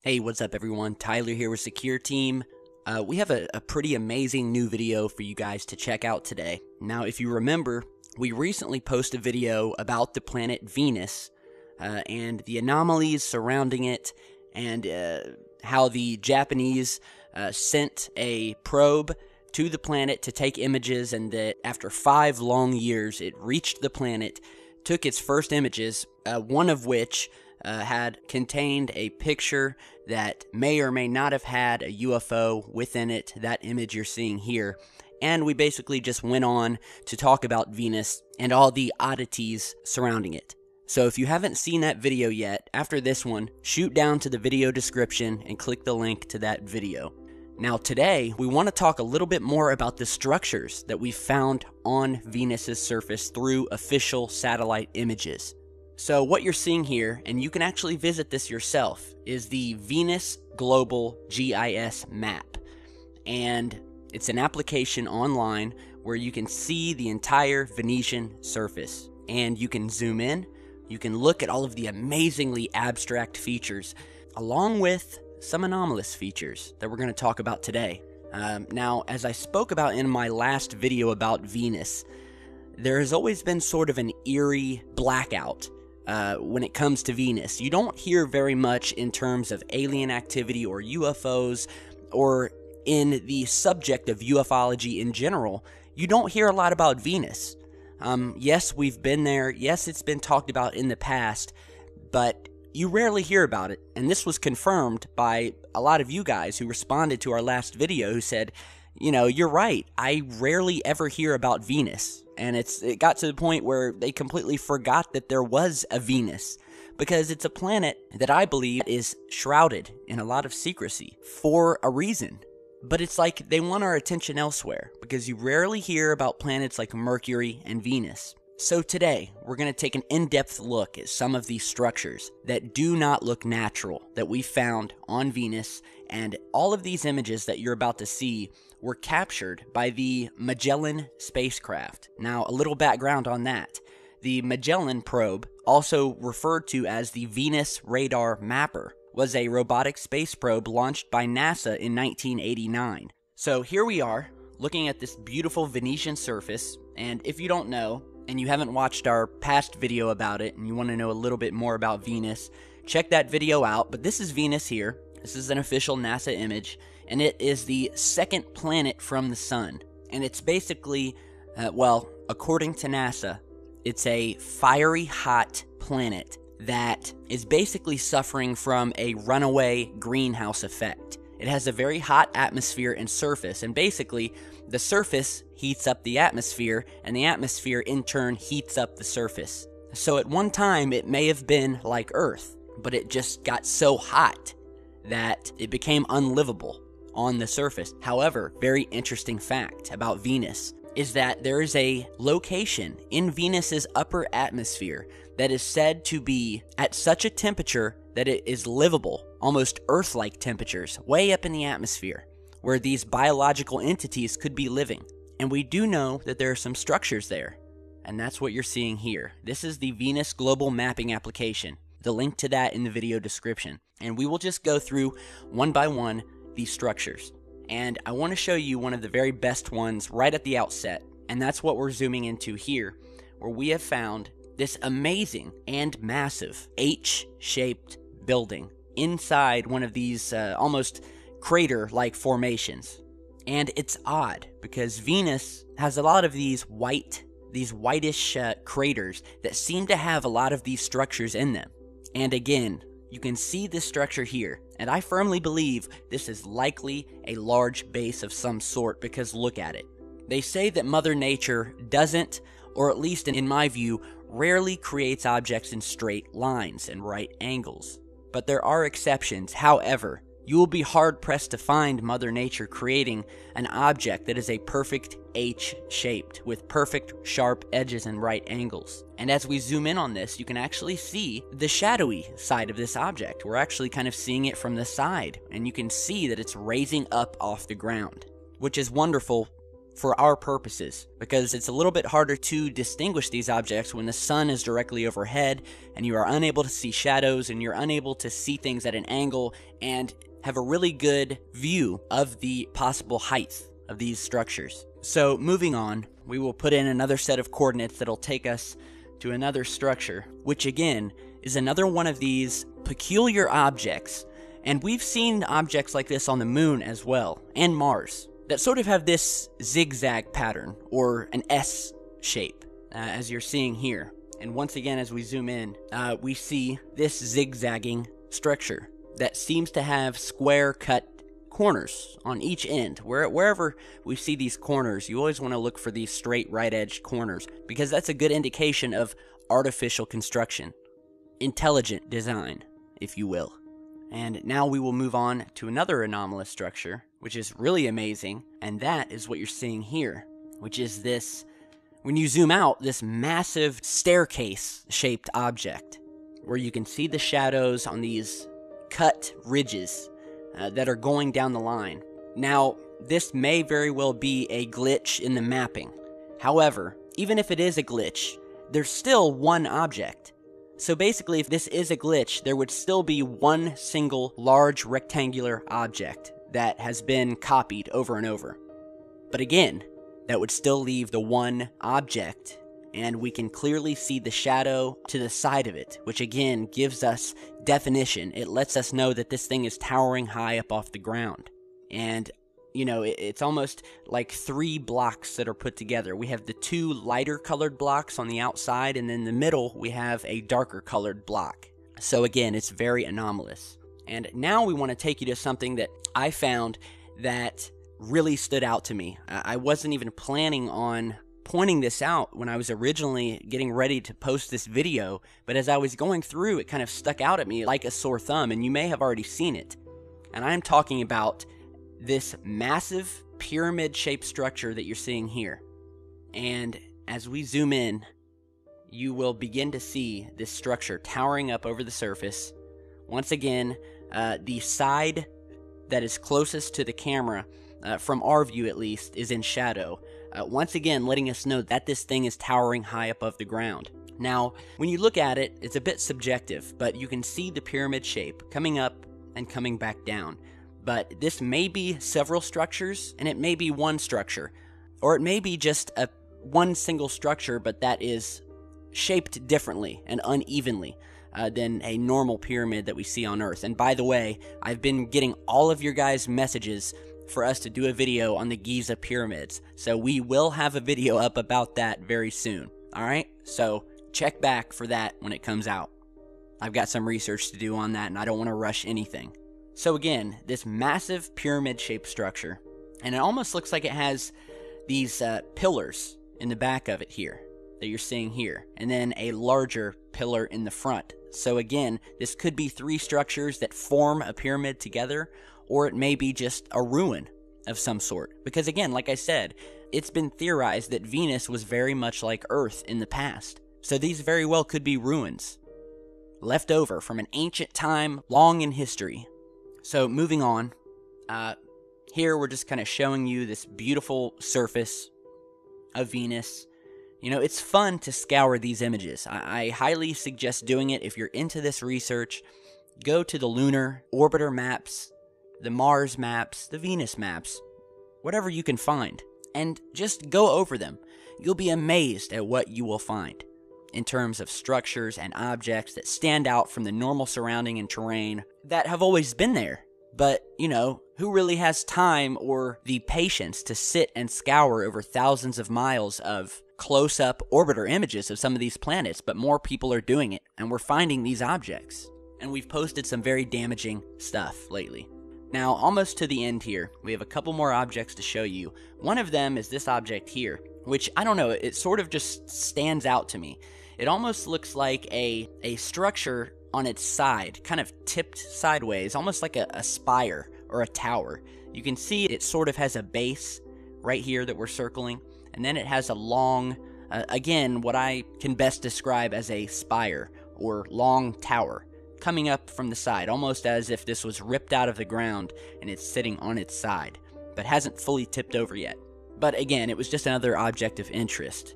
Hey, what's up everyone? Tyler here with Secure Team. We have a pretty amazing new video for you guys to check out today. Now, if you remember, we recently posted a video about the planet Venus and the anomalies surrounding it, and how the Japanese sent a probe to the planet to take images, and that after 5 long years it reached the planet, took its first images, one of which had contained a picture that may or may not have had a UFO within it, that image you're seeing here. And we basically just went on to talk about Venus and all the oddities surrounding it. So if you haven't seen that video yet, after this one, shoot down to the video description and click the link to that video. Now today, we want to talk a little bit more about the structures that we found on Venus's surface through official satellite images. So what you're seeing here, and you can actually visit this yourself, is the Venus Global GIS map. And it's an application online where you can see the entire Venetian surface. And you can zoom in, you can look at all of the amazingly abstract features, along with some anomalous features that we're going to talk about today. Now, as I spoke about in my last video about Venus, there has always been sort of an eerie blackout when it comes to Venus. You don't hear very much in terms of alien activity or UFOs, or in the subject of ufology in general. You don't hear a lot about Venus. Yes, we've been there. Yes, it's been talked about in the past, but you rarely hear about it. And this was confirmed by a lot of you guys who responded to our last video, who said, you know, you're right, I rarely ever hear about Venus. And it got to the point where they completely forgot that there was a Venus, because it's a planet that I believe is shrouded in a lot of secrecy for a reason. But it's like they want our attention elsewhere, because you rarely hear about planets like Mercury and Venus. So today, we're going to take an in-depth look at some of these structures that do not look natural that we found on Venus, and all of these images that you're about to see were captured by the Magellan spacecraft. Now, a little background on that. The Magellan probe, also referred to as the Venus Radar Mapper, was a robotic space probe launched by NASA in 1989. So here we are, looking at this beautiful Venetian surface, and if you don't know, and you haven't watched our past video about it, and you want to know a little bit more about Venus, check that video out. But this is Venus here. This is an official NASA image, and it is the second planet from the sun. And it's basically, well, according to NASA, it's a fiery hot planet that is basically suffering from a runaway greenhouse effect. It has a very hot atmosphere and surface, and basically the surface heats up the atmosphere, and the atmosphere in turn heats up the surface. So at one time it may have been like Earth, but it just got so hot that it became unlivable on the surface. However, very interesting fact about Venus is that there is a location in Venus's upper atmosphere that is said to be at such a temperature that it is livable, almost Earth-like temperatures, way up in the atmosphere, where these biological entities could be living. And we do know that there are some structures there, and that's what you're seeing here. This is the Venus Global Mapping application. The link to that in the video description. And we will just go through one by one these structures. And I want to show you one of the very best ones right at the outset, and that's what we're zooming into here, where we have found this amazing and massive H-shaped building inside one of these almost crater-like formations. And it's odd because Venus has a lot of these whitish craters that seem to have a lot of these structures in them. And again, you can see this structure here, and I firmly believe this is likely a large base of some sort, because look at it. They say that Mother Nature doesn't, or at least in my view, rarely creates objects in straight lines and right angles. But there are exceptions. However, you will be hard-pressed to find Mother Nature creating an object that is a perfect H-shaped, with perfect sharp edges and right angles. And as we zoom in on this, you can actually see the shadowy side of this object. We're actually kind of seeing it from the side, and you can see that it's raising up off the ground, which is wonderful for our purposes, because it's a little bit harder to distinguish these objects when the sun is directly overhead and you are unable to see shadows and you're unable to see things at an angle and have a really good view of the possible height of these structures. So moving on, we will put in another set of coordinates that'll take us to another structure, which again is another one of these peculiar objects. And we've seen objects like this on the moon as well, and Mars, that sort of have this zigzag pattern, or an S shape, as you're seeing here. And once again, as we zoom in, we see this zigzagging structure that seems to have square cut corners on each end. Wherever we see these corners, you always want to look for these straight right-edged corners, because that's a good indication of artificial construction, intelligent design, if you will. And now we will move on to another anomalous structure, which is really amazing, and that is what you're seeing here, which is this, when you zoom out, this massive staircase-shaped object, where you can see the shadows on these cut ridges that are going down the line. Now, this may very well be a glitch in the mapping. However, even if it is a glitch, there's still one object. So basically, if this is a glitch, there would still be one single large rectangular object that has been copied over and over. But again, that would still leave the one object, and we can clearly see the shadow to the side of it, which again gives us definition. It lets us know that this thing is towering high up off the ground. And you know, it's almost like 3 blocks that are put together. We have the 2 lighter colored blocks on the outside, and in the middle we have a darker colored block. So again, it's very anomalous. And now we want to take you to something that I found that really stood out to me. I wasn't even planning on pointing this out when I was originally getting ready to post this video, but as I was going through, it kind of stuck out at me like a sore thumb, and you may have already seen it. And I'm talking about this massive pyramid-shaped structure that you're seeing here. And as we zoom in, you will begin to see this structure towering up over the surface. Once again, the side that is closest to the camera, from our view at least, is in shadow. Once again, letting us know that this thing is towering high above the ground. Now, when you look at it, it's a bit subjective, but you can see the pyramid shape coming up and coming back down. But this may be several structures, and it may be one structure. Or it may be just one single structure, but that is shaped differently and unevenly than a normal pyramid that we see on Earth. And by the way, I've been getting all of your guys' messages for us to do a video on the Giza pyramids. So we will have a video up about that very soon. Alright? So check back for that when it comes out. I've got some research to do on that, and I don't want to rush anything. So again, this massive pyramid-shaped structure, and it almost looks like it has these pillars in the back of it here, that you're seeing here, and then a larger pillar in the front. So again, this could be 3 structures that form a pyramid together, or it may be just a ruin of some sort. Because again, like I said, it's been theorized that Venus was very much like Earth in the past. So these very well could be ruins, left over from an ancient time long in history. So moving on, here we're just kind of showing you this beautiful surface of Venus. You know, it's fun to scour these images. I highly suggest doing it if you're into this research. Go to the lunar orbiter maps, the Mars maps, the Venus maps, whatever you can find, and just go over them. You'll be amazed at what you will find in terms of structures and objects that stand out from the normal surrounding and terrain that have always been there. But, you know, who really has time or the patience to sit and scour over thousands of miles of close-up orbiter images of some of these planets? But more people are doing it, and we're finding these objects. And we've posted some very damaging stuff lately. Now, almost to the end here, we have a couple more objects to show you. One of them is this object here, which, I don't know, it sort of just stands out to me. It almost looks like a structure on its side, kind of tipped sideways, almost like a spire or a tower. You can see it sort of has a base right here that we're circling, and then it has a long, again, what I can best describe as a spire or long tower coming up from the side, almost as if this was ripped out of the ground and it's sitting on its side, but hasn't fully tipped over yet. But again, it was just another object of interest.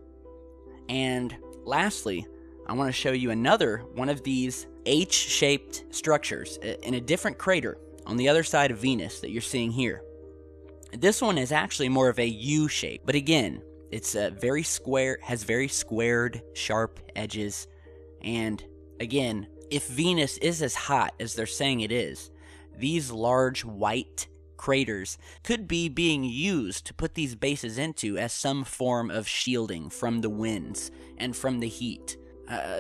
And lastly, I want to show you another one of these H-shaped structures in a different crater on the other side of Venus that you're seeing here. This one is actually more of a U shape, but again, it's very square, has very squared, sharp edges. And again, if Venus is as hot as they're saying it is, these large white craters could be being used to put these bases into as some form of shielding from the winds and from the heat.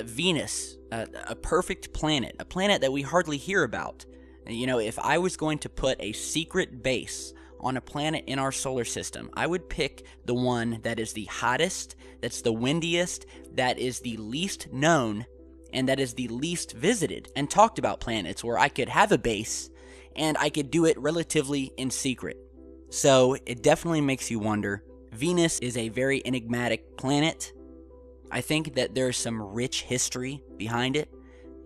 Venus, a perfect planet, a planet that we hardly hear about. You know, if I was going to put a secret base on a planet in our solar system, I would pick the one that is the hottest, that's the windiest, that is the least known, and that is the least visited and talked about planets where I could have a base and I could do it relatively in secret. So it definitely makes you wonder. Venus is a very enigmatic planet. I think that there's some rich history behind it,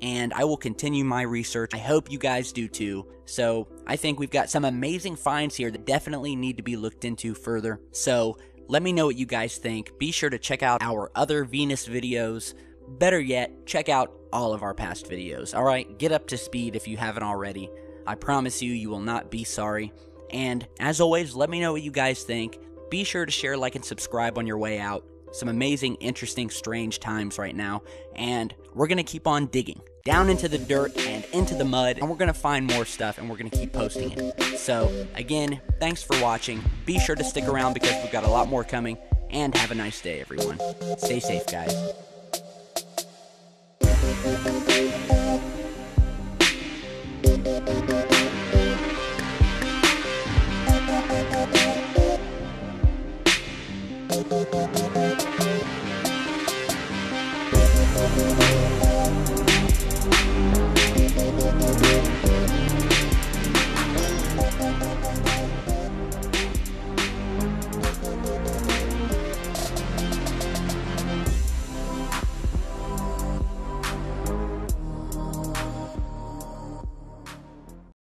and I will continue my research. I hope you guys do too. So I think we've got some amazing finds here that definitely need to be looked into further. So let me know what you guys think. Be sure to check out our other Venus videos. Better yet, check out all of our past videos. All right, get up to speed if you haven't already. I promise you, you will not be sorry. And as always, let me know what you guys think. Be sure to share, like, and subscribe on your way out. Some amazing, interesting, strange times right now. And we're going to keep on digging down into the dirt and into the mud. And we're going to find more stuff, and we're going to keep posting it. So, again, thanks for watching. Be sure to stick around because we've got a lot more coming. And have a nice day, everyone. Stay safe, guys.